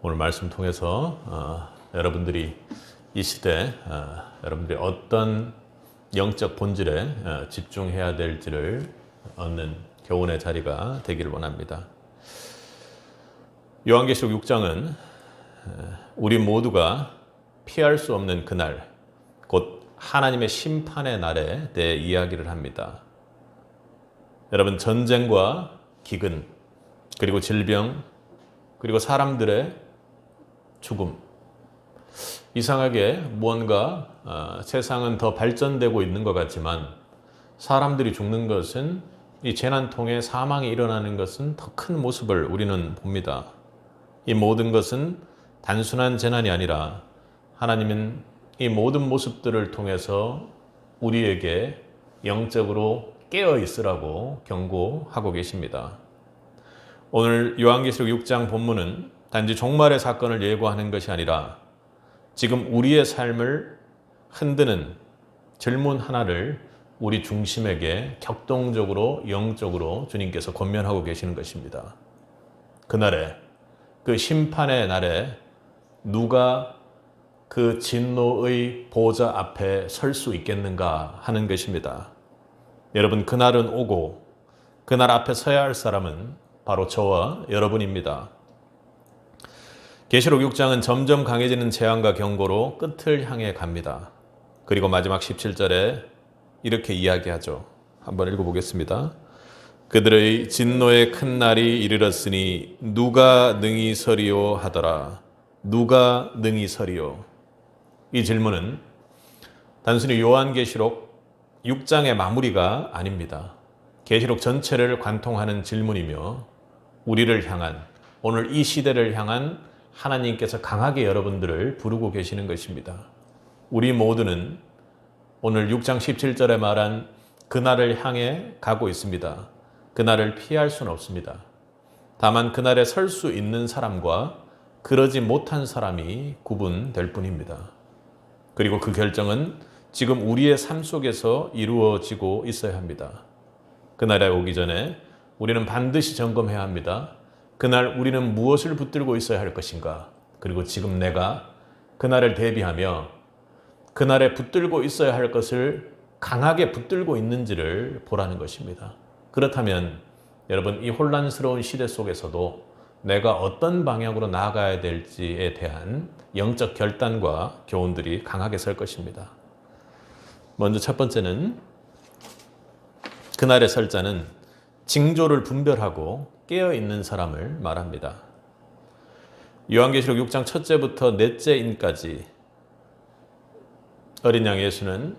오늘 말씀 통해서 여러분들이 이 시대 여러분들이 어떤 영적 본질에 집중해야 될지를 얻는 교훈의 자리가 되기를 원합니다. 요한계시록 6장은 우리 모두가 피할 수 없는 그날, 곧 하나님의 심판의 날에 대해 이야기를 합니다. 여러분, 전쟁과 기근, 그리고 질병, 그리고 사람들의 죽음. 이상하게 무언가 세상은 더 발전되고 있는 것 같지만 사람들이 죽는 것은, 이 재난통에 사망이 일어나는 것은 더 큰 모습을 우리는 봅니다. 이 모든 것은 단순한 재난이 아니라 하나님은 이 모든 모습들을 통해서 우리에게 영적으로 깨어 있으라고 경고하고 계십니다. 오늘 요한계시록 6장 본문은 단지 종말의 사건을 예고하는 것이 아니라 지금 우리의 삶을 흔드는 질문 하나를 우리 중심에게 격동적으로 영적으로 주님께서 권면하고 계시는 것입니다. 그날에, 그 심판의 날에 누가 그 진노의 보좌 앞에 설 수 있겠는가 하는 것입니다. 여러분, 그날은 오고 그날 앞에 서야 할 사람은 바로 저와 여러분입니다. 계시록 6장은 점점 강해지는 재앙과 경고로 끝을 향해 갑니다. 그리고 마지막 17절에 이렇게 이야기하죠. 한번 읽어보겠습니다. 그들의 진노의 큰 날이 이르렀으니 누가 능히 서리요 하더라. 누가 능히 서리요. 이 질문은 단순히 요한계시록 6장의 마무리가 아닙니다. 계시록 전체를 관통하는 질문이며 우리를 향한, 오늘 이 시대를 향한 하나님께서 강하게 여러분들을 부르고 계시는 것입니다. 우리 모두는 오늘 6장 17절에 말한 그날을 향해 가고 있습니다. 그날을 피할 수는 없습니다. 다만 그날에 설 수 있는 사람과 그러지 못한 사람이 구분될 뿐입니다. 그리고 그 결정은 지금 우리의 삶 속에서 이루어지고 있어야 합니다. 그날에 오기 전에 우리는 반드시 점검해야 합니다. 그날 우리는 무엇을 붙들고 있어야 할 것인가? 그리고 지금 내가 그날을 대비하며 그날에 붙들고 있어야 할 것을 강하게 붙들고 있는지를 보라는 것입니다. 그렇다면 여러분, 이 혼란스러운 시대 속에서도 내가 어떤 방향으로 나아가야 될지에 대한 영적 결단과 교훈들이 강하게 설 것입니다. 먼저 첫 번째는 그날의 설자는 징조를 분별하고 깨어있는 사람을 말합니다. 요한계시록 6장 첫째부터 넷째 인까지 어린 양 예수는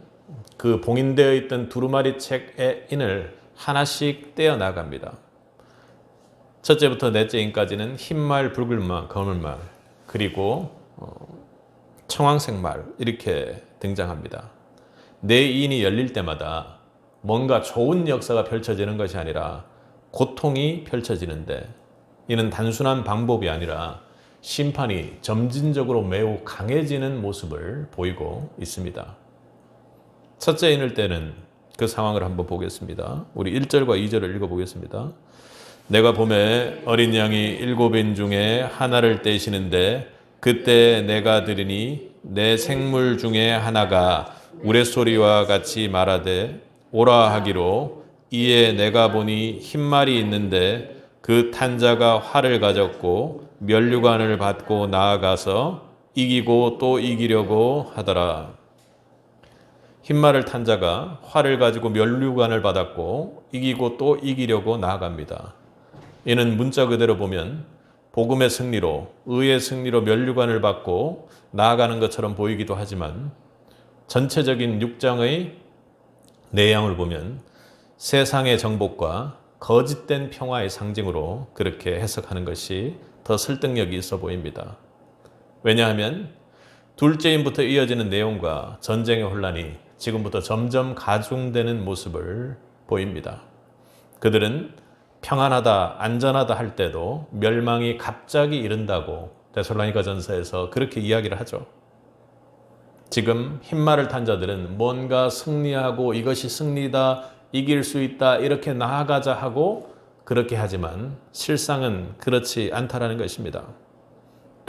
그 봉인되어 있던 두루마리 책의 인을 하나씩 떼어 나갑니다. 첫째부터 넷째 인까지는 흰말, 붉은말, 검은말, 그리고 청황색말 이렇게 등장합니다. 네 인이 열릴 때마다 뭔가 좋은 역사가 펼쳐지는 것이 아니라 고통이 펼쳐지는데, 이는 단순한 방법이 아니라 심판이 점진적으로 매우 강해지는 모습을 보이고 있습니다. 첫째 인을 때는 그 상황을 한번 보겠습니다. 우리 1절과 2절을 읽어보겠습니다. 내가 보매 어린 양이 7인 중에 하나를 떼시는데 그때 내가 들으니 내 생물 중에 하나가 우레소리와 같이 말하되 오라 하기로, 이에 내가 보니 흰말이 있는데 그 탄자가 활을 가졌고 면류관을 받고 나아가서 이기고 또 이기려고 하더라. 흰말을 탄 자가 활을 가지고 면류관을 받았고 이기고 또 이기려고 나아갑니다. 이는 문자 그대로 보면 복음의 승리로, 의의 승리로 면류관을 받고 나아가는 것처럼 보이기도 하지만 전체적인 6장의 내용을 보면 세상의 정복과 거짓된 평화의 상징으로 그렇게 해석하는 것이 더 설득력이 있어 보입니다. 왜냐하면 둘째인부터 이어지는 내용과 전쟁의 혼란이 지금부터 점점 가중되는 모습을 보입니다. 그들은 평안하다, 안전하다 할 때도 멸망이 갑자기 이른다고 데살로니가전서에서 그렇게 이야기를 하죠. 지금 흰말을 탄 자들은 뭔가 승리하고 이것이 승리다, 이길 수 있다, 이렇게 나아가자 하고 그렇게 하지만 실상은 그렇지 않다라는 것입니다.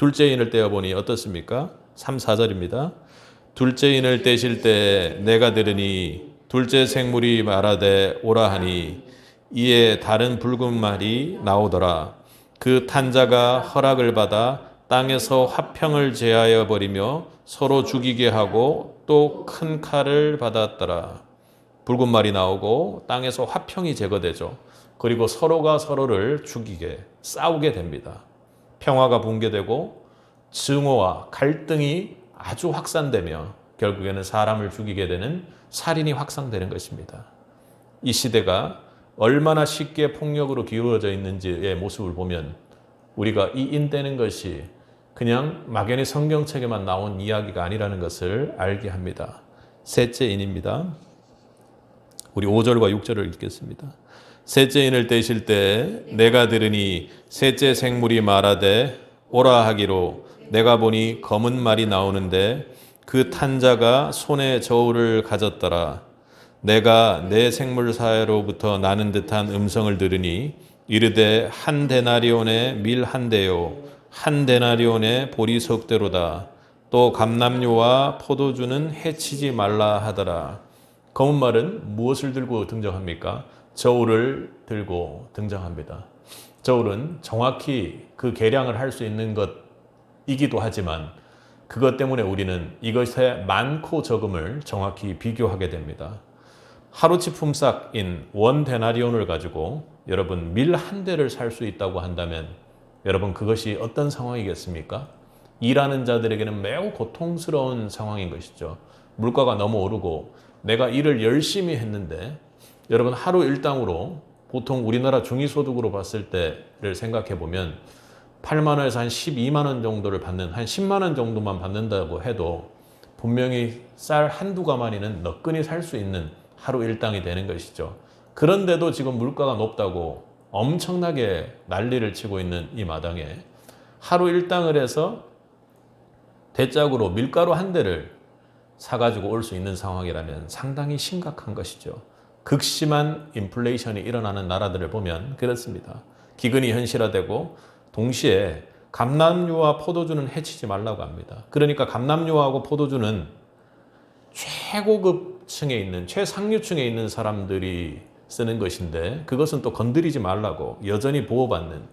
둘째 인을 떼어보니 어떻습니까? 3, 4절입니다. 둘째 인을 떼실 때 내가 들으니 둘째 생물이 말하되 오라 하니 이에 다른 붉은 말이 나오더라. 그 탄자가 허락을 받아 땅에서 화평을 제하여 버리며 서로 죽이게 하고 또 큰 칼을 받았더라. 붉은 말이 나오고 땅에서 화평이 제거되죠. 그리고 서로가 서로를 죽이게 싸우게 됩니다. 평화가 붕괴되고 증오와 갈등이 아주 확산되며 결국에는 사람을 죽이게 되는 살인이 확산되는 것입니다. 이 시대가 얼마나 쉽게 폭력으로 기울어져 있는지의 모습을 보면 우리가 이 인 떼는 것이 그냥 막연히 성경책에만 나온 이야기가 아니라는 것을 알게 합니다. 셋째 인입니다. 우리 5절과 6절을 읽겠습니다. 셋째 인을 떼실 때 내가 들으니 셋째 생물이 말하되 오라 하기로 내가 보니 검은 말이 나오는데 그 탄자가 손에 저울을 가졌더라. 내가 내 생물사로부터 나는 듯한 음성을 들으니 이르되 한 데나리온의 밀 한 대요 한 데나리온의 보리석 대로다. 또 감람류와 포도주는 해치지 말라 하더라. 검은 말은 무엇을 들고 등장합니까? 저울을 들고 등장합니다. 저울은 정확히 그 계량을 할 수 있는 것이기도 하지만 그것 때문에 우리는 이것의 많고 적음을 정확히 비교하게 됩니다. 하루치 품삯인 원 데나리온을 가지고 여러분 밀 한 대를 살 수 있다고 한다면 여러분 그것이 어떤 상황이겠습니까? 일하는 자들에게는 매우 고통스러운 상황인 것이죠. 물가가 너무 오르고 내가 일을 열심히 했는데 여러분 하루 일당으로 보통 우리나라 중위소득으로 봤을 때를 생각해 보면 8만 원에서 한 12만 원 정도를 받는 한 10만 원 정도만 받는다고 해도 분명히 쌀 한두 가마니는 너끈히 살 수 있는 하루 일당이 되는 것이죠. 그런데도 지금 물가가 높다고 엄청나게 난리를 치고 있는 이 마당에 하루 일당을 해서 대짝으로 밀가루 한 대를 사가지고 올 수 있는 상황이라면 상당히 심각한 것이죠. 극심한 인플레이션이 일어나는 나라들을 보면 그렇습니다. 기근이 현실화되고 동시에 감람류와 포도주는 해치지 말라고 합니다. 그러니까 감람류하고 포도주는 최고급층에 있는 최상류층에 있는 사람들이 쓰는 것인데 그것은 또 건드리지 말라고 여전히 보호받는,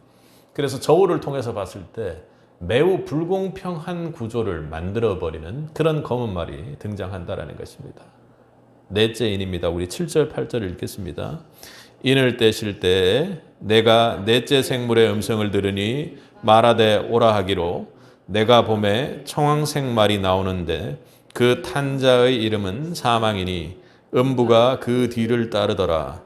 그래서 저울을 통해서 봤을 때 매우 불공평한 구조를 만들어버리는 그런 검은 말이 등장한다는 것입니다. 넷째 인입니다. 우리 7절 8절을 읽겠습니다. 인을 떼실 때 내가 넷째 생물의 음성을 들으니 말하되 오라 하기로 내가 봄에 청황색 말이 나오는데 그 탄자의 이름은 사망이니 음부가 그 뒤를 따르더라.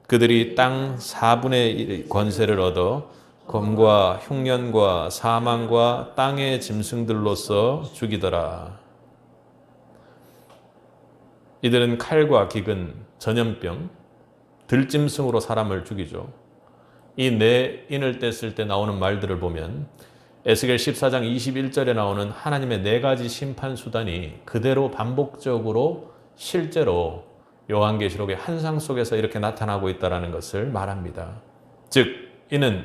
그들이 땅 4분의 1 권세를 얻어 검과 흉년과 사망과 땅의 짐승들로서 죽이더라. 이들은 칼과 기근, 전염병, 들짐승으로 사람을 죽이죠. 이 네 인을 뗐을 때 나오는 말들을 보면 에스겔 14장 21절에 나오는 하나님의 네 가지 심판 수단이 그대로 반복적으로 실제로 요한계시록의 환상 속에서 이렇게 나타나고 있다는 것을 말합니다. 즉 이는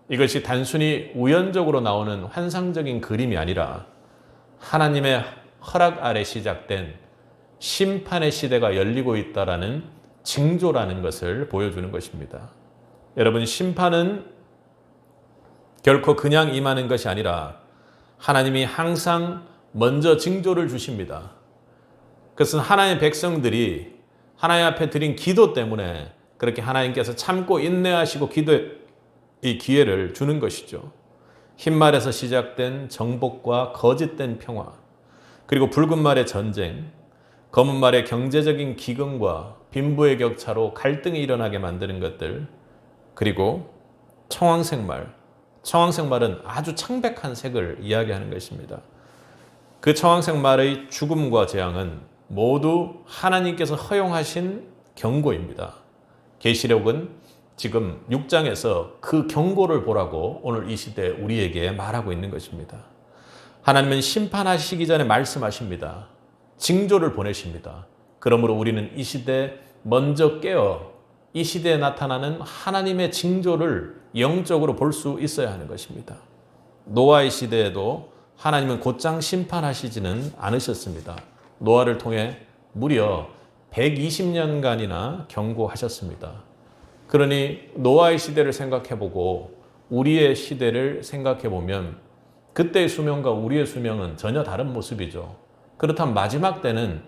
이것이 단순히 우연적으로 나오는 환상적인 그림이 아니라 하나님의 허락 아래 시작된 심판의 시대가 열리고 있다라는 징조라는 것을 보여주는 것입니다. 여러분, 심판은 결코 그냥 임하는 것이 아니라 하나님이 항상 먼저 징조를 주십니다. 그것은 하나님의 백성들이 하나님 앞에 드린 기도 때문에 그렇게 하나님께서 참고 인내하시고 기도의 기회를 주는 것이죠. 흰말에서 시작된 정복과 거짓된 평화, 그리고 붉은 말의 전쟁, 검은 말의 경제적인 기근과 빈부의 격차로 갈등이 일어나게 만드는 것들, 그리고 청황색 말, 청황색 말은 아주 창백한 색을 이야기하는 것입니다. 그 청황색 말의 죽음과 재앙은 모두 하나님께서 허용하신 경고입니다. 계시록은 지금 6장에서 그 경고를 보라고 오늘 이 시대에 우리에게 말하고 있는 것입니다. 하나님은 심판하시기 전에 말씀하십니다. 징조를 보내십니다. 그러므로 우리는 이 시대에 먼저 깨어 이 시대에 나타나는 하나님의 징조를 영적으로 볼 수 있어야 하는 것입니다. 노아의 시대에도 하나님은 곧장 심판하시지는 않으셨습니다. 노아를 통해 무려 120년간이나 경고하셨습니다. 그러니 노아의 시대를 생각해보고 우리의 시대를 생각해보면 그때의 수명과 우리의 수명은 전혀 다른 모습이죠. 그렇다면 마지막 때는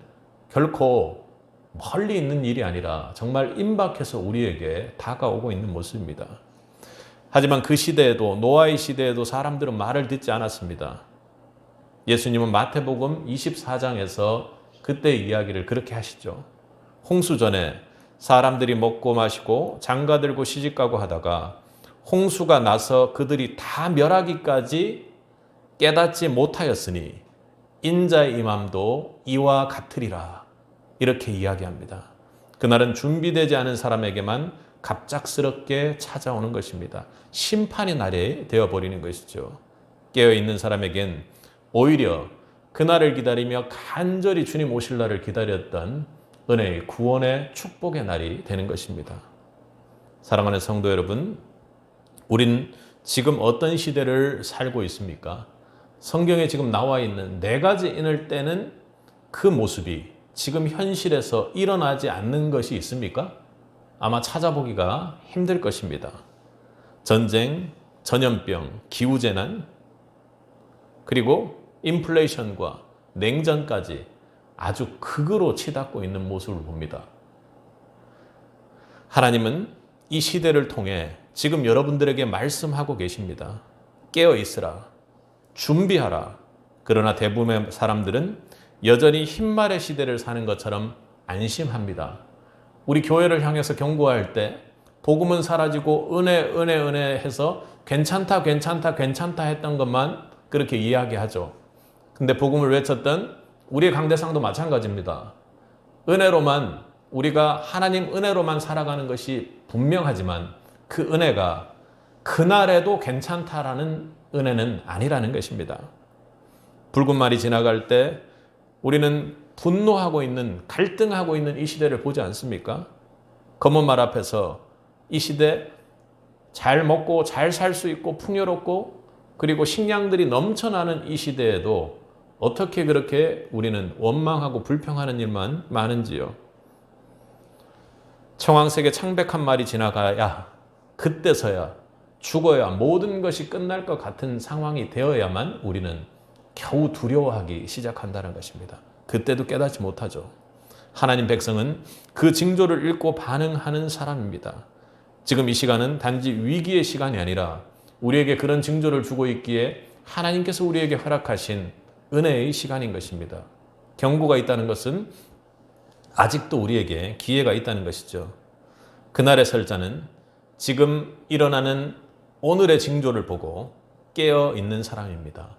결코 멀리 있는 일이 아니라 정말 임박해서 우리에게 다가오고 있는 모습입니다. 하지만 그 시대에도, 노아의 시대에도 사람들은 말을 듣지 않았습니다. 예수님은 마태복음 24장에서 그때의 이야기를 그렇게 하시죠. 홍수 전에 사람들이 먹고 마시고 장가 들고 시집가고 하다가 홍수가 나서 그들이 다 멸하기까지 깨닫지 못하였으니 인자의 임함도 이와 같으리라. 이렇게 이야기합니다. 그날은 준비되지 않은 사람에게만 갑작스럽게 찾아오는 것입니다. 심판의 날이 되어버리는 것이죠. 깨어있는 사람에겐 오히려 그날을 기다리며 간절히 주님 오실 날을 기다렸던 은혜의 구원의 축복의 날이 되는 것입니다. 사랑하는 성도 여러분, 우린 지금 어떤 시대를 살고 있습니까? 성경에 지금 나와 있는 4가지 인을 떼는 그 모습이 지금 현실에서 일어나지 않는 것이 있습니까? 아마 찾아보기가 힘들 것입니다. 전쟁, 전염병, 기후재난, 그리고 인플레이션과 냉전까지 아주 극으로 치닫고 있는 모습을 봅니다. 하나님은 이 시대를 통해 지금 여러분들에게 말씀하고 계십니다. 깨어 있으라. 준비하라. 그러나 대부분의 사람들은 여전히 흰말의 시대를 사는 것처럼 안심합니다. 우리 교회를 향해서 경고할 때 복음은 사라지고 은혜 해서 괜찮다 했던 것만 그렇게 이야기하죠. 근데 복음을 외쳤던 우리의 강대상도 마찬가지입니다. 은혜로만, 우리가 하나님 은혜로만 살아가는 것이 분명하지만 그 은혜가 그날에도 괜찮다라는 은혜는 아니라는 것입니다. 붉은 말이 지나갈 때 우리는 분노하고 있는, 갈등하고 있는 이 시대를 보지 않습니까? 검은 말 앞에서 이 시대 잘 먹고 잘 살 수 있고 풍요롭고 그리고 식량들이 넘쳐나는 이 시대에도 어떻게 그렇게 우리는 원망하고 불평하는 일만 많은지요. 청황색의 창백한 말이 지나가야, 그때서야, 죽어야 모든 것이 끝날 것 같은 상황이 되어야만 우리는 겨우 두려워하기 시작한다는 것입니다. 그때도 깨닫지 못하죠. 하나님 백성은 그 징조를 읽고 반응하는 사람입니다. 지금 이 시간은 단지 위기의 시간이 아니라 우리에게 그런 징조를 주고 있기에 하나님께서 우리에게 허락하신 은혜의 시간인 것입니다. 경고가 있다는 것은 아직도 우리에게 기회가 있다는 것이죠. 그날의 설자는 지금 일어나는 오늘의 징조를 보고 깨어 있는 사람입니다.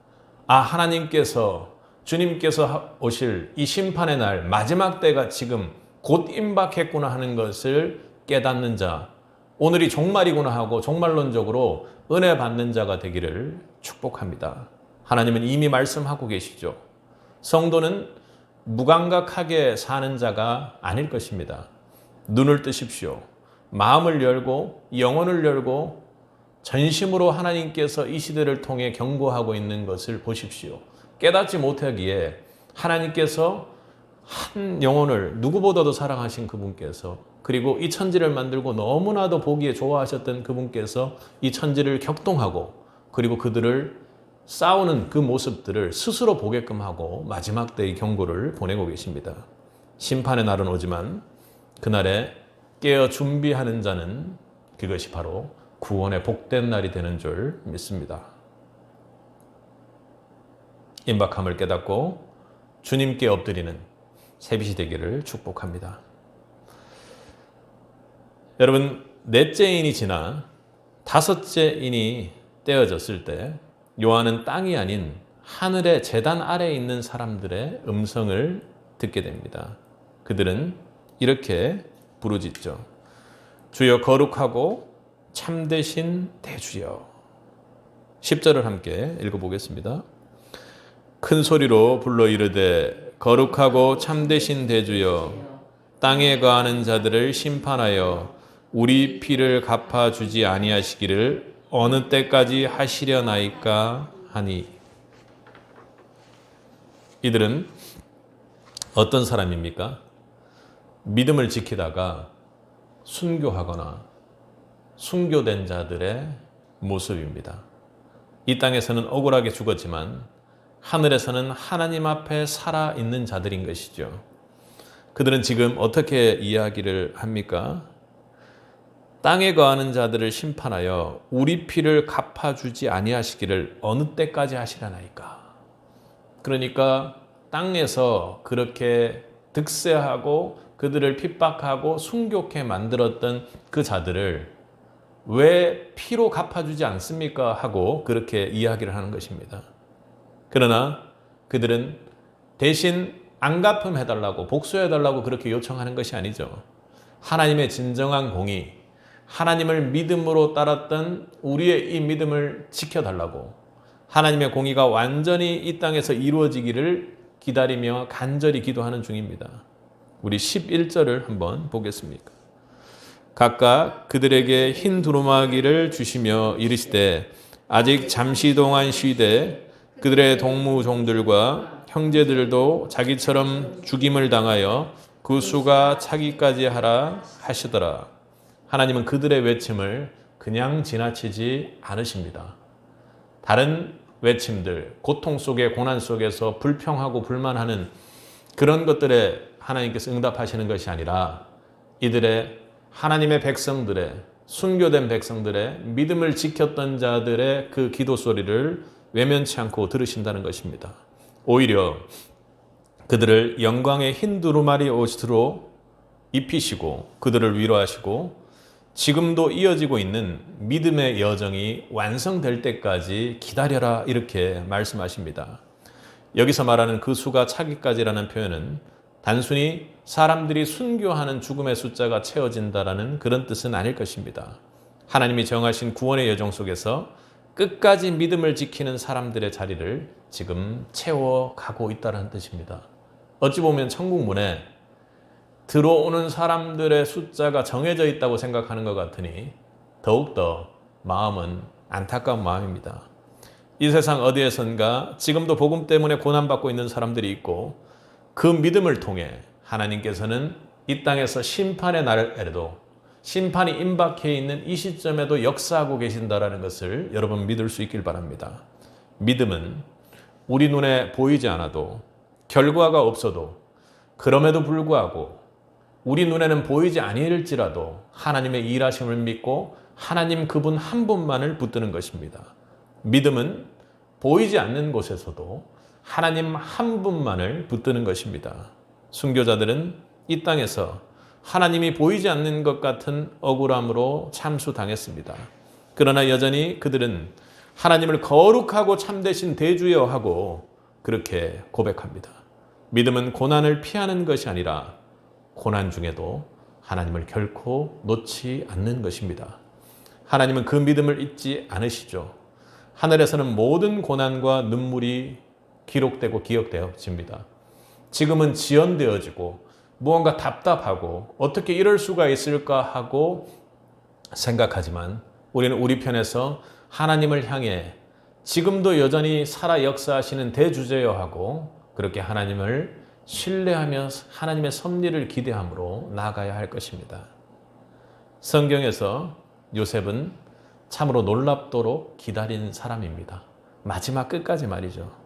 아, 하나님께서, 주님께서 오실 이 심판의 날, 마지막 때가 지금 곧 임박했구나 하는 것을 깨닫는 자, 오늘이 종말이구나 하고 종말론적으로 은혜 받는 자가 되기를 축복합니다. 하나님은 이미 말씀하고 계시죠. 성도는 무감각하게 사는 자가 아닐 것입니다. 눈을 뜨십시오. 마음을 열고 영혼을 열고 전심으로 하나님께서 이 시대를 통해 경고하고 있는 것을 보십시오. 깨닫지 못하기에 하나님께서 한 영혼을 누구보다도 사랑하신 그분께서, 그리고 이 천지를 만들고 너무나도 보기에 좋아하셨던 그분께서 이 천지를 격동하고 그리고 그들을 싸우는 그 모습들을 스스로 보게끔 하고 마지막 때의 경고를 보내고 계십니다. 심판의 날은 오지만 그날에 깨어 준비하는 자는 그것이 바로 구원의 복된 날이 되는 줄 믿습니다. 임박함을 깨닫고 주님께 엎드리는 새빛이 되기를 축복합니다. 여러분, 넷째 인이 지나 다섯째 인이 떼어졌을 때 요한은 땅이 아닌 하늘의 제단 아래에 있는 사람들의 음성을 듣게 됩니다. 그들은 이렇게 부르짖죠. 주여 거룩하고 참되신 대주여. 10절을 함께 읽어보겠습니다. 큰 소리로 불러 이르되 거룩하고 참되신 대주여, 땅에 거하는 자들을 심판하여 우리 피를 갚아주지 아니하시기를 어느 때까지 하시려나이까 하니. 이들은 어떤 사람입니까? 믿음을 지키다가 순교하거나 순교된 자들의 모습입니다. 이 땅에서는 억울하게 죽었지만 하늘에서는 하나님 앞에 살아있는 자들인 것이죠. 그들은 지금 어떻게 이야기를 합니까? 땅에 거하는 자들을 심판하여 우리 피를 갚아주지 아니하시기를 어느 때까지 하시려나이까. 그러니까 땅에서 그렇게 득세하고 그들을 핍박하고 순교케 만들었던 그 자들을 왜 피로 갚아주지 않습니까? 하고 그렇게 이야기를 하는 것입니다. 그러나 그들은 대신 안갚음해달라고 복수해달라고 그렇게 요청하는 것이 아니죠. 하나님의 진정한 공의, 하나님을 믿음으로 따랐던 우리의 이 믿음을 지켜달라고, 하나님의 공의가 완전히 이 땅에서 이루어지기를 기다리며 간절히 기도하는 중입니다. 우리 11절을 한번 보겠습니까? 각각 그들에게 흰 두루마기를 주시며 이르시되 아직 잠시 동안 쉬되 그들의 동무종들과 형제들도 자기처럼 죽임을 당하여 그 수가 차기까지 하라 하시더라. 하나님은 그들의 외침을 그냥 지나치지 않으십니다. 다른 외침들, 고통 속에 고난 속에서 불평하고 불만하는 그런 것들에 하나님께서 응답하시는 것이 아니라 이들의 하나님의 백성들의 순교된 백성들의 믿음을 지켰던 자들의 그 기도 소리를 외면치 않고 들으신다는 것입니다. 오히려 그들을 영광의 흰 두루마리 옷으로 입히시고 그들을 위로하시고 지금도 이어지고 있는 믿음의 여정이 완성될 때까지 기다려라 이렇게 말씀하십니다. 여기서 말하는 그 수가 차기까지라는 표현은 단순히 사람들이 순교하는 죽음의 숫자가 채워진다라는 그런 뜻은 아닐 것입니다. 하나님이 정하신 구원의 여정 속에서 끝까지 믿음을 지키는 사람들의 자리를 지금 채워가고 있다는 뜻입니다. 어찌 보면 천국문에 들어오는 사람들의 숫자가 정해져 있다고 생각하는 것 같으니 더욱더 마음은 안타까운 마음입니다. 이 세상 어디에선가 지금도 복음 때문에 고난받고 있는 사람들이 있고 그 믿음을 통해 하나님께서는 이 땅에서 심판의 날에도 심판이 임박해 있는 이 시점에도 역사하고 계신다라는 것을 여러분 믿을 수 있길 바랍니다. 믿음은 우리 눈에 보이지 않아도 결과가 없어도 그럼에도 불구하고 우리 눈에는 보이지 아니할지라도 하나님의 일하심을 믿고 하나님 그분 한 분만을 붙드는 것입니다. 믿음은 보이지 않는 곳에서도 하나님 한 분만을 붙드는 것입니다. 순교자들은 이 땅에서 하나님이 보이지 않는 것 같은 억울함으로 참수당했습니다. 그러나 여전히 그들은 하나님을 거룩하고 참되신 대주여 하고 그렇게 고백합니다. 믿음은 고난을 피하는 것이 아니라 고난 중에도 하나님을 결코 놓지 않는 것입니다. 하나님은 그 믿음을 잊지 않으시죠. 하늘에서는 모든 고난과 눈물이 기록되고 기억되어집니다. 지금은 지연되어지고 무언가 답답하고 어떻게 이럴 수가 있을까 하고 생각하지만 우리는 우리 편에서 하나님을 향해 지금도 여전히 살아 역사하시는 대주제여 하고 그렇게 하나님을 신뢰하며 하나님의 섭리를 기대함으로 나아가야 할 것입니다. 성경에서 요셉은 참으로 놀랍도록 기다린 사람입니다. 마지막 끝까지 말이죠.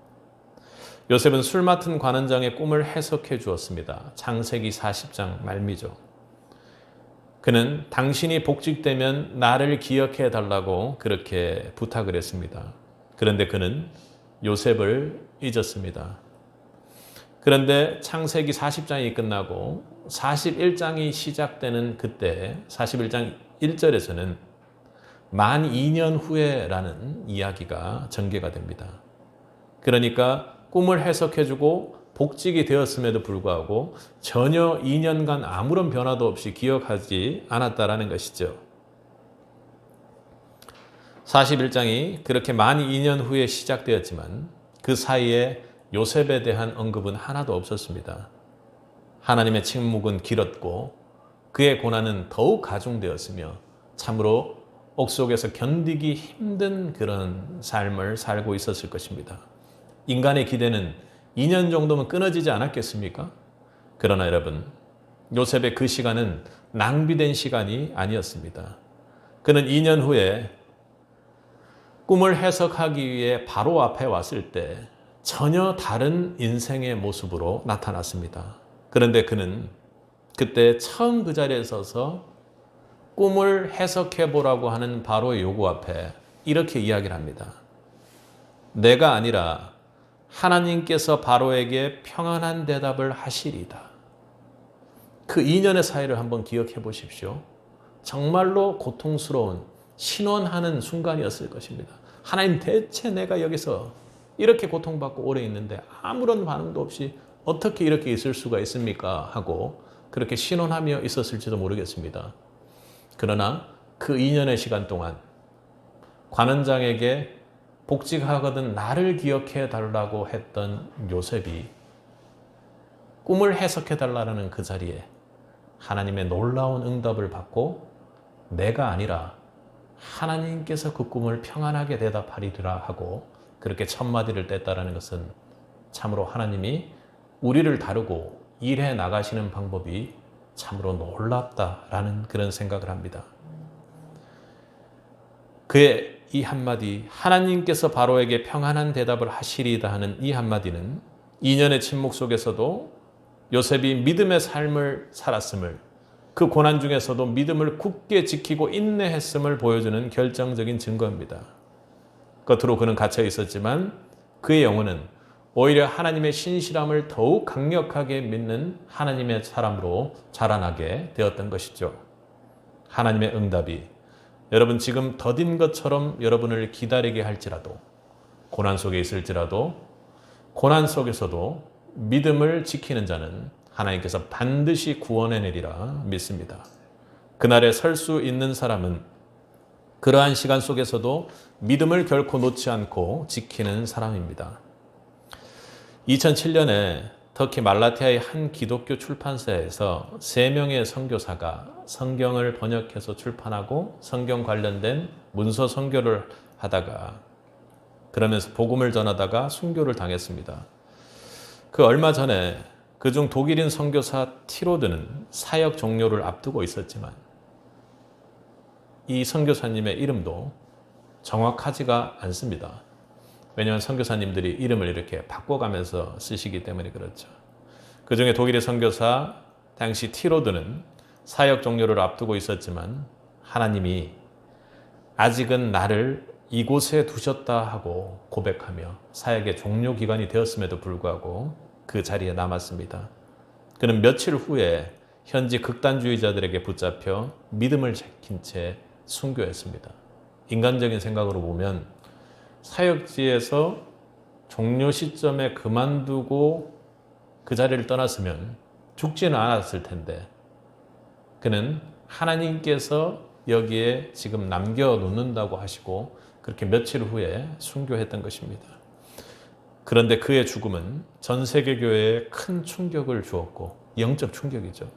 요셉은 술 맡은 관원장의 꿈을 해석해 주었습니다. 창세기 40장 말미죠. 그는 당신이 복직되면 나를 기억해 달라고 그렇게 부탁을 했습니다. 그런데 그는 요셉을 잊었습니다. 그런데 창세기 40장이 끝나고 41장이 시작되는 그때 41장 1절에서는 만 2년 후에라는 이야기가 전개가 됩니다. 그러니까 꿈을 해석해주고 복직이 되었음에도 불구하고 전혀 2년간 아무런 변화도 없이 기억하지 않았다라는 것이죠. 41장이 그렇게 만 2년 후에 시작되었지만 그 사이에 요셉에 대한 언급은 하나도 없었습니다. 하나님의 침묵은 길었고 그의 고난은 더욱 가중되었으며 참으로 옥속에서 견디기 힘든 그런 삶을 살고 있었을 것입니다. 인간의 기대는 2년 정도면 끊어지지 않았겠습니까? 그러나 여러분, 요셉의 그 시간은 낭비된 시간이 아니었습니다. 그는 2년 후에 꿈을 해석하기 위해 바로 앞에 왔을 때 전혀 다른 인생의 모습으로 나타났습니다. 그런데 그는 그때 처음 그 자리에 서서 꿈을 해석해 보라고 하는 바로의 요구 앞에 이렇게 이야기를 합니다. 내가 아니라 하나님께서 바로에게 평안한 대답을 하시리이다. 그 2년의 사이를 한번 기억해 보십시오. 정말로 고통스러운 신원하는 순간이었을 것입니다. 하나님, 대체 내가 여기서 이렇게 고통받고 오래 있는데 아무런 반응도 없이 어떻게 이렇게 있을 수가 있습니까? 하고 그렇게 신원하며 있었을지도 모르겠습니다. 그러나 그 2년의 시간 동안 관원장에게 복직하거든 나를 기억해 달라고 했던 요셉이 꿈을 해석해 달라는 그 자리에 하나님의 놀라운 응답을 받고 내가 아니라 하나님께서 그 꿈을 평안하게 대답하리라 하고 그렇게 첫마디를 뗐다라는 것은 참으로 하나님이 우리를 다루고 일해 나가시는 방법이 참으로 놀랍다라는 그런 생각을 합니다. 그의 이 한마디, 하나님께서 바로에게 평안한 대답을 하시리이다 하는 이 한마디는 2년의 침묵 속에서도 요셉이 믿음의 삶을 살았음을, 그 고난 중에서도 믿음을 굳게 지키고 인내했음을 보여주는 결정적인 증거입니다. 겉으로 그는 갇혀 있었지만 그의 영혼은 오히려 하나님의 신실함을 더욱 강력하게 믿는 하나님의 사람으로 자라나게 되었던 것이죠. 하나님의 응답이 여러분 지금 더딘 것처럼 여러분을 기다리게 할지라도, 고난 속에 있을지라도, 고난 속에서도 믿음을 지키는 자는 하나님께서 반드시 구원해내리라 믿습니다. 그날에 설 수 있는 사람은 그러한 시간 속에서도 믿음을 결코 놓지 않고 지키는 사람입니다. 2007년에 터키 말라티아의 한 기독교 출판사에서 3명의 선교사가 성경을 번역해서 출판하고 성경 관련된 문서 선교를 하다가 그러면서 복음을 전하다가 순교를 당했습니다. 그 얼마 전에 그중 독일인 선교사 티로드는 사역 종료를 앞두고 있었지만 이 선교사님의 이름도 정확하지가 않습니다. 왜냐하면 선교사님들이 이름을 이렇게 바꿔가면서 쓰시기 때문에 그렇죠. 그 중에 독일의 선교사 당시 티로드는 사역 종료를 앞두고 있었지만 하나님이 아직은 나를 이곳에 두셨다 하고 고백하며 사역의 종료 기간이 되었음에도 불구하고 그 자리에 남았습니다. 그는 며칠 후에 현지 극단주의자들에게 붙잡혀 믿음을 지킨 채 순교했습니다. 인간적인 생각으로 보면 사역지에서 종료 시점에 그만두고 그 자리를 떠났으면 죽지는 않았을 텐데 그는 하나님께서 여기에 지금 남겨놓는다고 하시고 그렇게 며칠 후에 순교했던 것입니다. 그런데 그의 죽음은 전 세계 교회에 큰 충격을 주었고 영적 충격이죠.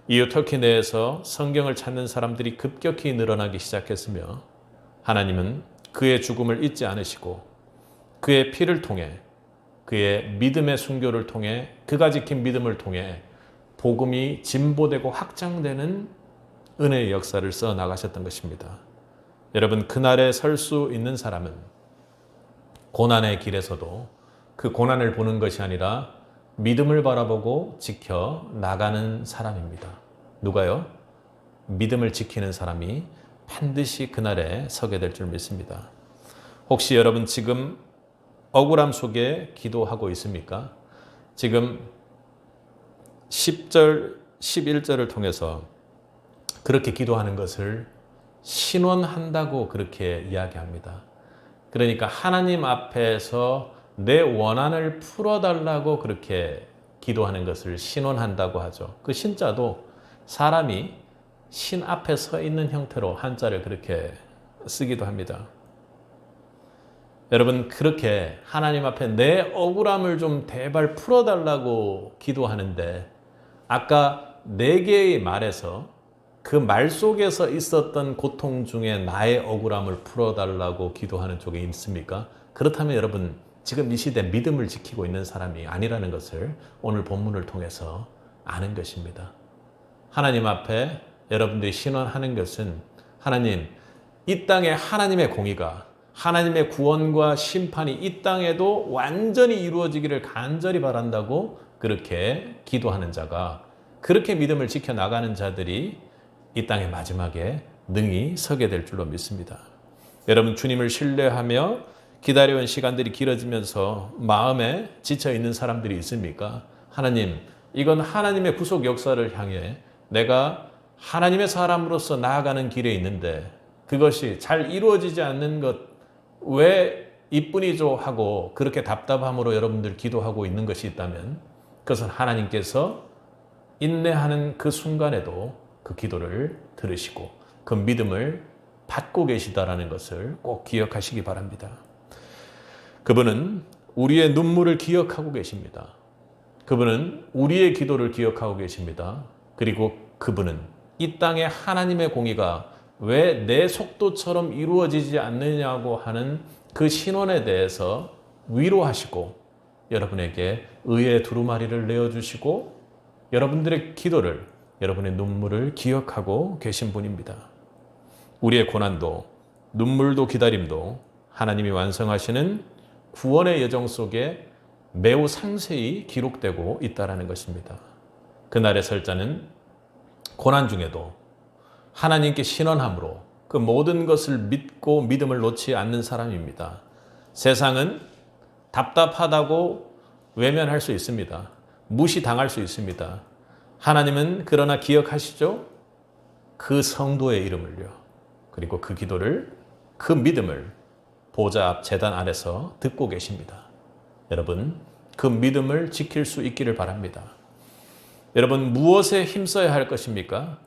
이후 터키 내에서 성경을 찾는 사람들이 급격히 늘어나기 시작했으며 하나님은 그의 죽음을 잊지 않으시고 그의 피를 통해 그의 믿음의 순교를 통해 그가 지킨 믿음을 통해 복음이 진보되고 확장되는 은혜의 역사를 써 나가셨던 것입니다. 여러분, 그날에 설 수 있는 사람은 고난의 길에서도 그 고난을 보는 것이 아니라 믿음을 바라보고 지켜 나가는 사람입니다. 누가요? 믿음을 지키는 사람이 반드시 그날에 서게 될 줄 믿습니다. 혹시 여러분 지금 억울함 속에 기도하고 있습니까? 지금 10절, 11절을 통해서 그렇게 기도하는 것을 신원한다고 그렇게 이야기합니다. 그러니까 하나님 앞에서 내 원한을 풀어달라고 그렇게 기도하는 것을 신원한다고 하죠. 그 신자도 사람이 신 앞에 서 있는 형태로 한자를 그렇게 쓰기도 합니다. 여러분, 그렇게 하나님 앞에 내 억울함을 좀 제발 풀어달라고 기도하는데 아까 4개의 말에서 그 말 속에서 있었던 고통 중에 나의 억울함을 풀어달라고 기도하는 쪽에 있습니까? 그렇다면 여러분, 지금 이 시대 믿음을 지키고 있는 사람이 아니라는 것을 오늘 본문을 통해서 아는 것입니다. 하나님 앞에 여러분들이 신원하는 것은 하나님, 이 땅에 하나님의 공의가, 하나님의 구원과 심판이 이 땅에도 완전히 이루어지기를 간절히 바란다고 그렇게 기도하는 자가, 그렇게 믿음을 지켜나가는 자들이 이 땅의 마지막에 능히 서게 될 줄로 믿습니다. 여러분, 주님을 신뢰하며 기다려온 시간들이 길어지면서 마음에 지쳐 있는 사람들이 있습니까? 하나님, 이건 하나님의 구속 역사를 향해 내가 하나님의 사람으로서 나아가는 길에 있는데 그것이 잘 이루어지지 않는 것 왜 이뿐이죠 하고 그렇게 답답함으로 여러분들 기도하고 있는 것이 있다면 그것은 하나님께서 인내하는 그 순간에도 그 기도를 들으시고 그 믿음을 받고 계시다라는 것을 꼭 기억하시기 바랍니다. 그분은 우리의 눈물을 기억하고 계십니다. 그분은 우리의 기도를 기억하고 계십니다. 그리고 그분은 이 땅에 하나님의 공의가 왜 내 속도처럼 이루어지지 않느냐고 하는 그 신원에 대해서 위로하시고 여러분에게 의의 두루마리를 내어주시고 여러분들의 기도를, 여러분의 눈물을 기억하고 계신 분입니다. 우리의 고난도, 눈물도 기다림도 하나님이 완성하시는 구원의 여정 속에 매우 상세히 기록되고 있다는 것입니다. 그날의 설자는 고난 중에도 하나님께 신원함으로 그 모든 것을 믿고 믿음을 놓지 않는 사람입니다. 세상은 답답하다고 외면할 수 있습니다. 무시당할 수 있습니다. 하나님은 그러나 기억하시죠? 그 성도의 이름을요. 그리고 그 기도를, 그 믿음을 보좌 앞 제단 아래서 듣고 계십니다. 여러분, 그 믿음을 지킬 수 있기를 바랍니다. 여러분, 무엇에 힘써야 할 것입니까?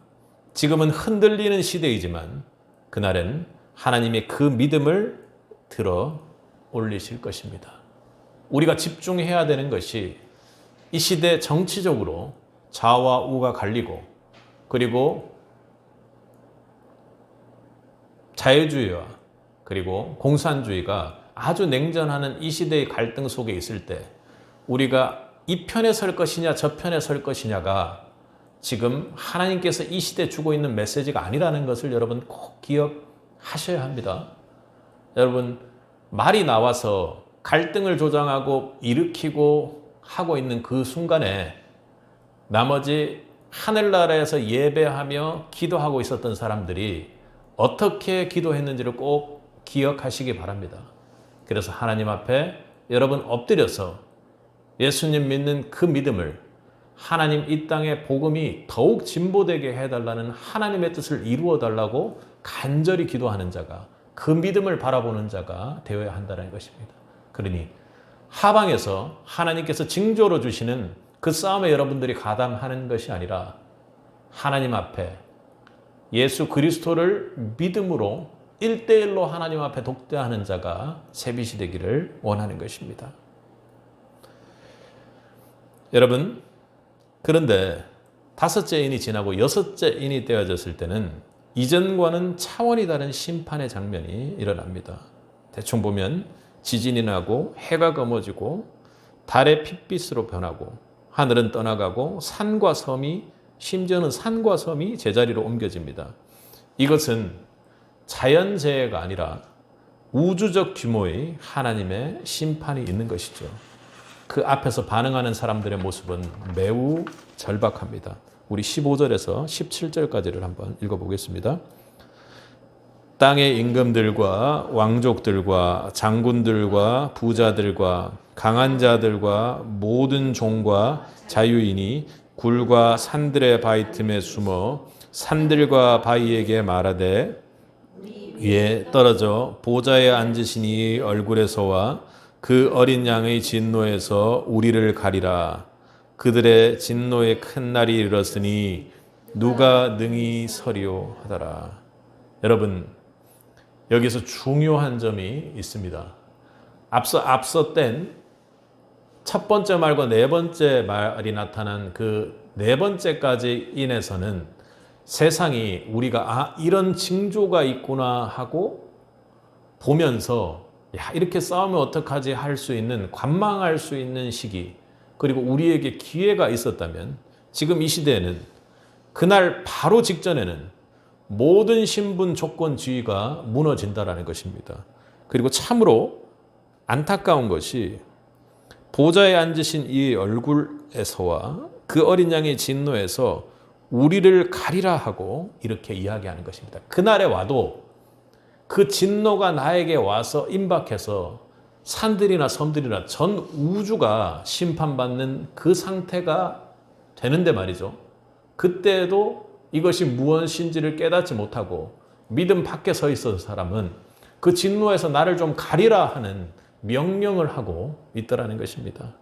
지금은 흔들리는 시대이지만 그날은 하나님의 그 믿음을 들어 올리실 것입니다. 우리가 집중해야 되는 것이 이 시대 정치적으로 좌와 우가 갈리고 그리고 자유주의와 그리고 공산주의가 아주 냉전하는 이 시대의 갈등 속에 있을 때 우리가 이 편에 설 것이냐 저 편에 설 것이냐가 지금 하나님께서 이 시대에 주고 있는 메시지가 아니라는 것을 여러분 꼭 기억하셔야 합니다. 여러분, 말이 나와서 갈등을 조장하고 일으키고 하고 있는 그 순간에 나머지 하늘나라에서 예배하며 기도하고 있었던 사람들이 어떻게 기도했는지를 꼭 기억하시기 바랍니다. 그래서 하나님 앞에 여러분 엎드려서 예수님 믿는 그 믿음을 하나님 이 땅의 복음이 더욱 진보되게 해달라는 하나님의 뜻을 이루어달라고 간절히 기도하는 자가, 그 믿음을 바라보는 자가 되어야 한다는 것입니다. 그러니 하방에서 하나님께서 징조로 주시는 그 싸움에 여러분들이 가담하는 것이 아니라 하나님 앞에 예수 그리스도를 믿음으로 1대1로 하나님 앞에 독대하는 자가 세빛이 되기를 원하는 것입니다. 여러분, 그런데 5째 인이 지나고 6째 인이 되어졌을 때는 이전과는 차원이 다른 심판의 장면이 일어납니다. 대충 보면 지진이 나고 해가 검어지고 달의 핏빛으로 변하고 하늘은 떠나가고 산과 섬이, 심지어는 산과 섬이 제자리로 옮겨집니다. 이것은 자연재해가 아니라 우주적 규모의 하나님의 심판이 있는 것이죠. 그 앞에서 반응하는 사람들의 모습은 매우 절박합니다. 우리 15절에서 17절까지를 한번 읽어보겠습니다. 땅의 임금들과 왕족들과 장군들과 부자들과 강한 자들과 모든 종과 자유인이 굴과 산들의 바위 틈에 숨어 산들과 바위에게 말하되 위에 떨어져 보좌에 앉으신 이 얼굴에서와 그 어린 양의 진노에서 우리를 가리라. 그들의 진노의 큰 날이 이르렀으니 누가 능히 서리오 하더라. 여러분, 여기서 중요한 점이 있습니다. 앞서 땐 첫 번째 말과 네 번째 말이 나타난 그 네 번째까지 인에서는 세상이 우리가 이런 징조가 있구나 하고 보면서 야, 이렇게 싸우면 어떡하지 할 수 있는, 관망할 수 있는 시기, 그리고 우리에게 기회가 있었다면 지금 이 시대에는 그날 바로 직전에는 모든 신분 조건주의가 무너진다라는 것입니다. 그리고 참으로 안타까운 것이 보좌에 앉으신 이 얼굴에서와 그 어린 양의 진노에서 우리를 가리라 하고 이렇게 이야기하는 것입니다. 그날에 와도 그 진노가 나에게 와서 임박해서 산들이나 섬들이나 전 우주가 심판받는 그 상태가 되는데 말이죠. 그때에도 이것이 무엇인지를 깨닫지 못하고 믿음 밖에 서 있었던 사람은 그 진노에서 나를 좀 가리라 하는 명령을 하고 있더라는 것입니다.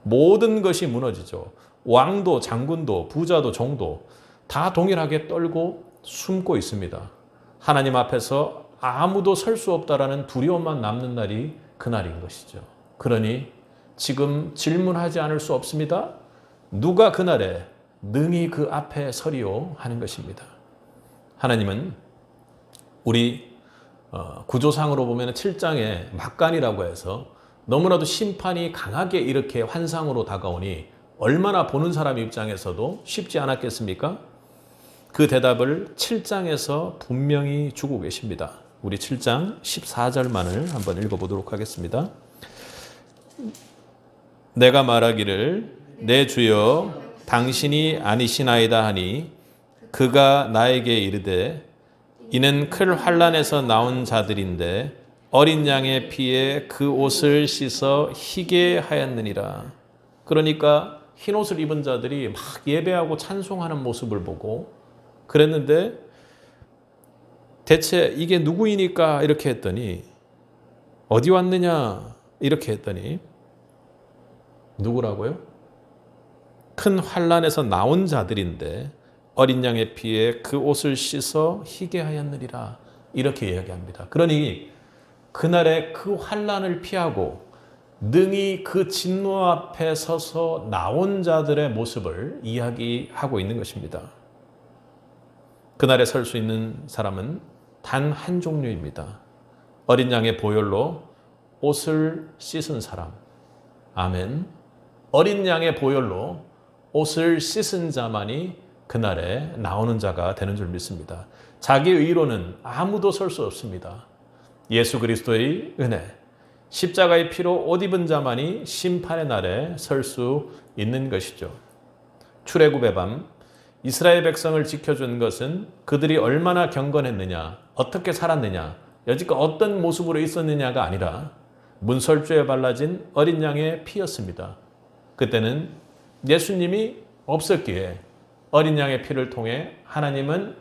모든 것이 무너지죠. 왕도 장군도 부자도 종도 다 동일하게 떨고 숨고 있습니다. 하나님 앞에서 아무도 설 수 없다라는 두려움만 남는 날이 그날인 것이죠. 그러니 지금 질문하지 않을 수 없습니다. 누가 그날에 능히 그 앞에 서리요 하는 것입니다. 하나님은 우리 구조상으로 보면 7장의 막간이라고 해서 너무나도 심판이 강하게 이렇게 환상으로 다가오니 얼마나 보는 사람 입장에서도 쉽지 않았겠습니까? 그 대답을 7장에서 분명히 주고 계십니다. 우리 7장 14절만을 한번 읽어보도록 하겠습니다. 내가 말하기를 내 주여 당신이 아니시나이다 하니 그가 나에게 이르되 이는 큰 환난에서 나온 자들인데 어린 양의 피에 그 옷을 씻어 희게 하였느니라. 그러니까 흰 옷을 입은 자들이 막 예배하고 찬송하는 모습을 보고 그랬는데 대체 이게 누구이니까 이렇게 했더니 어디 왔느냐 이렇게 했더니 누구라고요? 큰 환난에서 나온 자들인데 어린 양의 피에 그 옷을 씻어 희게 하였느니라 이렇게 이야기합니다. 그러니 그날의 그 환난을 피하고 능히 그 진노 앞에 서서 나온 자들의 모습을 이야기하고 있는 것입니다. 그날에 설 수 있는 사람은 단 한 종류입니다. 어린 양의 보혈로 옷을 씻은 사람. 아멘. 어린 양의 보혈로 옷을 씻은 자만이 그날에 나오는 자가 되는 줄 믿습니다. 자기 의로는 아무도 설 수 없습니다. 예수 그리스도의 은혜, 십자가의 피로 옷 입은 자만이 심판의 날에 설 수 있는 것이죠. 출애굽의 밤 이스라엘 백성을 지켜준 것은 그들이 얼마나 경건했느냐, 어떻게 살았느냐, 여지껏 어떤 모습으로 있었느냐가 아니라 문설주에 발라진 어린 양의 피였습니다. 그때는 예수님이 없었기에 어린 양의 피를 통해 하나님은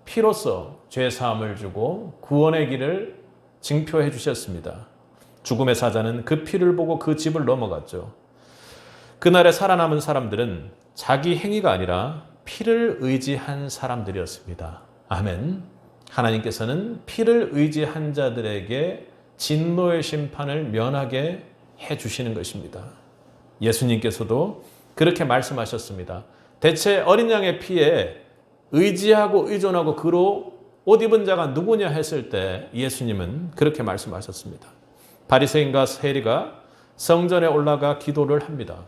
피로써 죄사함을 주고 구원의 길을 징표해 주셨습니다. 죽음의 사자는 그 피를 보고 그 집을 넘어갔죠. 그날에 살아남은 사람들은 자기 행위가 아니라 피를 의지한 사람들이었습니다. 아멘. 하나님께서는 피를 의지한 자들에게 진노의 심판을 면하게 해주시는 것입니다. 예수님께서도 그렇게 말씀하셨습니다. 대체 어린 양의 피에 의지하고 의존하고 그로 옷 입은 자가 누구냐 했을 때 예수님은 그렇게 말씀하셨습니다. 바리새인과 세리가 성전에 올라가 기도를 합니다.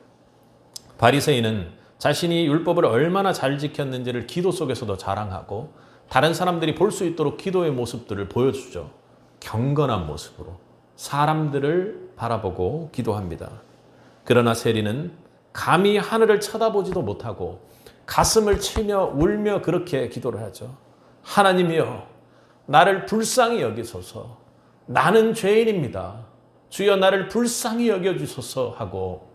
바리새인은 자신이 율법을 얼마나 잘 지켰는지를 기도 속에서도 자랑하고 다른 사람들이 볼 수 있도록 기도의 모습들을 보여주죠. 경건한 모습으로 사람들을 바라보고 기도합니다. 그러나 세리는 감히 하늘을 쳐다보지도 못하고 가슴을 치며 울며 그렇게 기도를 하죠. 하나님이여, 나를 불쌍히 여기소서. 나는 죄인입니다. 주여 나를 불쌍히 여겨주소서 하고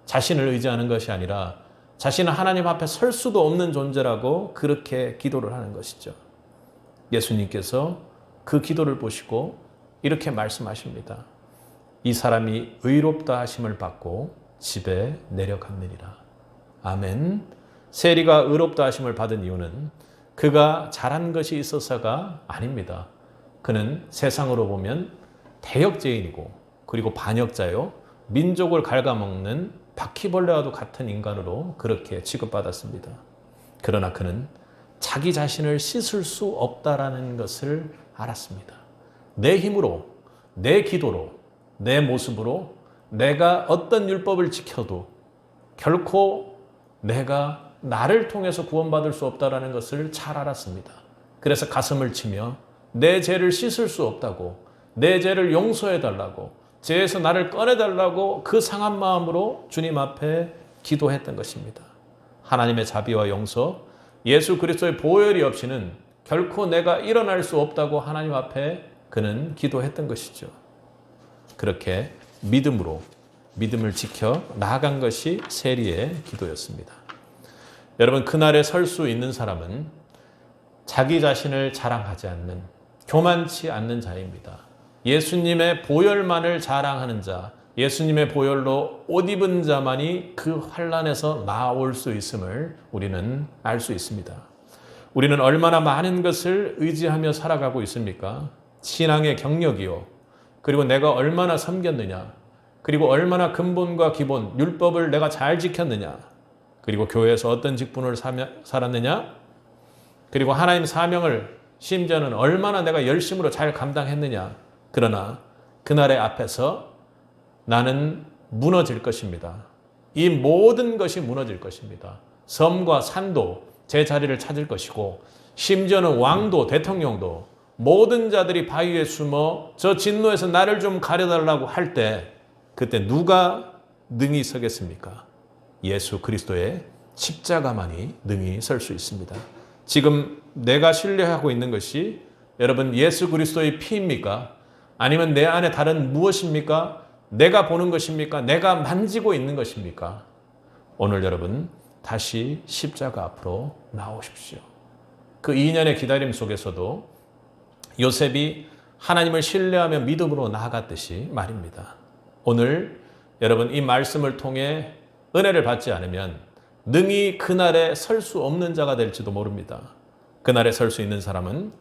자신을 의지하는 것이 아니라 자신은 하나님 앞에 설 수도 없는 존재라고 그렇게 기도를 하는 것이죠. 예수님께서 그 기도를 보시고 이렇게 말씀하십니다. 이 사람이 의롭다 하심을 받고 집에 내려갔느니라. 아멘. 세리가 의롭다 하심을 받은 이유는 그가 잘한 것이 있어서가 아닙니다. 그는 세상으로 보면 대역죄인이고 그리고 반역자요, 민족을 갉아먹는 바퀴벌레와도 같은 인간으로 그렇게 취급받았습니다. 그러나 그는 자기 자신을 씻을 수 없다라는 것을 알았습니다. 내 힘으로, 내 기도로, 내 모습으로 내가 어떤 율법을 지켜도 결코 내가 나를 통해서 구원받을 수 없다라는 것을 잘 알았습니다. 그래서 가슴을 치며 내 죄를 씻을 수 없다고, 내 죄를 용서해 달라고, 죄에서 나를 꺼내 달라고 그 상한 마음으로 주님 앞에 기도했던 것입니다. 하나님의 자비와 용서, 예수 그리스도의 보혈이 없이는 결코 내가 일어날 수 없다고 하나님 앞에 그는 기도했던 것이죠. 그렇게 믿음을 지켜 나아간 것이 세리의 기도였습니다. 여러분, 그날에 설 수 있는 사람은 자기 자신을 자랑하지 않는, 교만치 않는 자입니다. 예수님의 보혈만을 자랑하는 자, 예수님의 보혈로 옷 입은 자만이 그 환난에서 나올 수 있음을 우리는 알 수 있습니다. 우리는 얼마나 많은 것을 의지하며 살아가고 있습니까? 신앙의 경력이요, 그리고 내가 얼마나 섬겼느냐, 그리고 얼마나 근본과 기본, 율법을 내가 잘 지켰느냐, 그리고 교회에서 어떤 직분을 살았느냐, 그리고 하나님 사명을 심지어는 얼마나 내가 열심으로 잘 감당했느냐. 그러나 그날의 앞에서 나는 무너질 것입니다. 이 모든 것이 무너질 것입니다. 섬과 산도 제 자리를 찾을 것이고, 심지어는 왕도, 대통령도, 모든 자들이 바위에 숨어 저 진노에서 나를 좀 가려달라고 할 때, 그때 누가 능히 서겠습니까? 예수 그리스도의 십자가만이 능히 설 수 있습니다. 지금 내가 신뢰하고 있는 것이 여러분 예수 그리스도의 피입니까? 아니면 내 안에 다른 무엇입니까? 내가 보는 것입니까? 내가 만지고 있는 것입니까? 오늘 여러분 다시 십자가 앞으로 나오십시오. 그 2년의 기다림 속에서도 요셉이 하나님을 신뢰하며 믿음으로 나아갔듯이 말입니다. 오늘 여러분 이 말씀을 통해 은혜를 받지 않으면 능히 그날에 설 수 없는 자가 될지도 모릅니다. 그날에 설 수 있는 사람은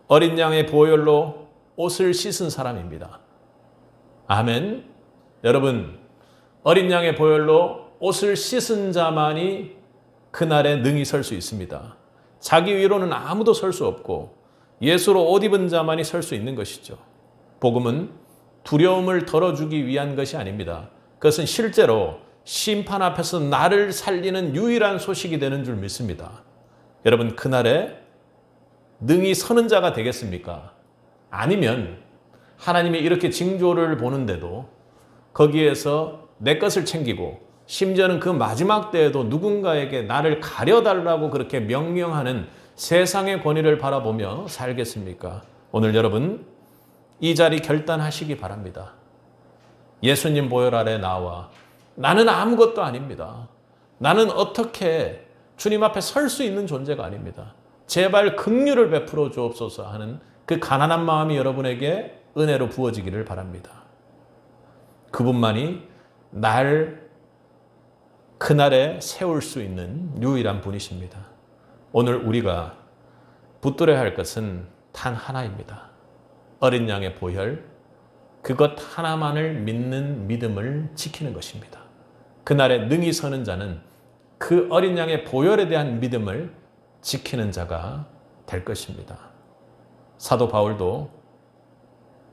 어린 양의 보혈로 옷을 씻은 사람입니다. 아멘. 여러분, 어린 양의 보혈로 옷을 씻은 자만이 그날에 능히 설 수 있습니다. 자기 위로는 아무도 설 수 없고 예수로 옷 입은 자만이 설 수 있는 것이죠. 복음은 두려움을 덜어주기 위한 것이 아닙니다. 그것은 실제로 심판 앞에서 나를 살리는 유일한 소식이 되는 줄 믿습니다. 여러분, 그날에 능히 서는 자가 되겠습니까? 아니면 하나님이 이렇게 징조를 보는데도 거기에서 내 것을 챙기고 심지어는 그 마지막 때에도 누군가에게 나를 가려달라고 그렇게 명령하는 세상의 권위를 바라보며 살겠습니까? 오늘 여러분 이 자리 결단하시기 바랍니다. 예수님 보혈 아래 나와 나는 아무것도 아닙니다. 나는 어떻게 주님 앞에 설 수 있는 존재가 아닙니다. 제발 긍휼을 베풀어 주옵소서 하는 그 가난한 마음이 여러분에게 은혜로 부어지기를 바랍니다. 그분만이 날 그날에 세울 수 있는 유일한 분이십니다. 오늘 우리가 붙들어야 할 것은 단 하나입니다. 어린 양의 보혈, 그것 하나만을 믿는 믿음을 지키는 것입니다. 그날에 능히 서는 자는 그 어린 양의 보혈에 대한 믿음을 지키는 자가 될 것입니다. 사도 바울도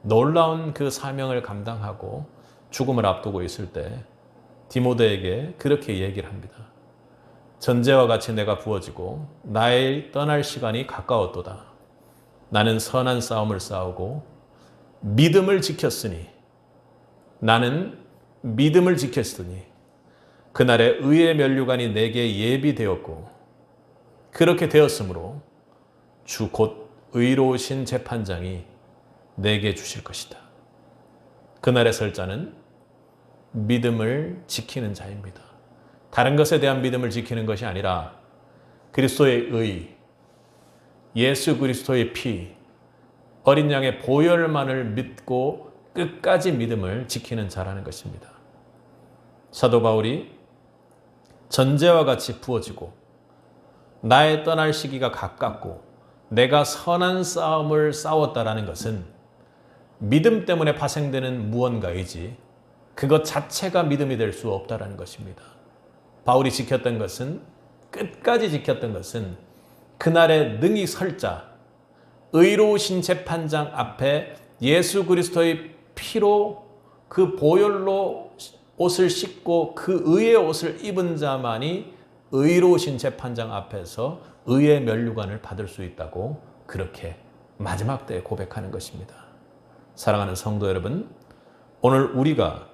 놀라운 그 사명을 감당하고 죽음을 앞두고 있을 때 디모데에게 그렇게 얘기를 합니다. 전제와 같이 내가 부어지고 나의 떠날 시간이 가까웠도다. 나는 선한 싸움을 싸우고 믿음을 지켰으니, 나는 믿음을 지켰으니 그날의 의의 면류관이 내게 예비되었고 그렇게 되었으므로 주 곧 의로우신 재판장이 내게 주실 것이다. 그날에 설 자는 믿음을 지키는 자입니다. 다른 것에 대한 믿음을 지키는 것이 아니라 그리스도의 의, 예수 그리스도의 피, 어린 양의 보혈만을 믿고 끝까지 믿음을 지키는 자라는 것입니다. 사도 바울이 전제와 같이 부어지고 나의 떠날 시기가 가깝고 내가 선한 싸움을 싸웠다라는 것은 믿음 때문에 파생되는 무언가이지 그것 자체가 믿음이 될 수 없다라는 것입니다. 바울이 지켰던 것은, 끝까지 지켰던 것은 그날에 능히 설자 의로우신 재판장 앞에 예수 그리스도의 피로 그 보혈로 옷을 씻고 그 의의 옷을 입은 자만이 의로우신 재판장 앞에서 의의 면류관을 받을 수 있다고 그렇게 마지막 때에 고백하는 것입니다. 사랑하는 성도 여러분, 오늘 우리가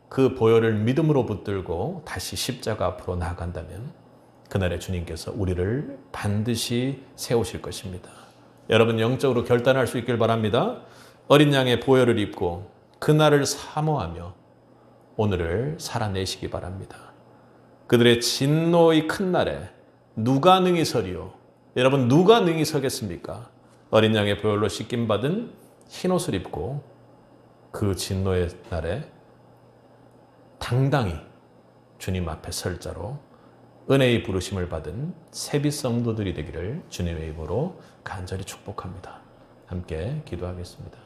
그 보혈을 믿음으로 붙들고 다시 십자가 앞으로 나아간다면 그날에 주님께서 우리를 반드시 세우실 것입니다. 여러분 영적으로 결단할 수 있길 바랍니다. 어린 양의 보혈을 입고 그날을 사모하며 오늘을 살아내시기 바랍니다. 그들의 진노의 큰 날에 누가 능히 서리요? 여러분 누가 능히 서겠습니까? 어린 양의 보혈로 씻김받은 흰옷을 입고 그 진노의 날에 당당히 주님 앞에 설 자로 은혜의 부르심을 받은 세비 성도들이 되기를 주님의 이름으로 간절히 축복합니다. 함께 기도하겠습니다.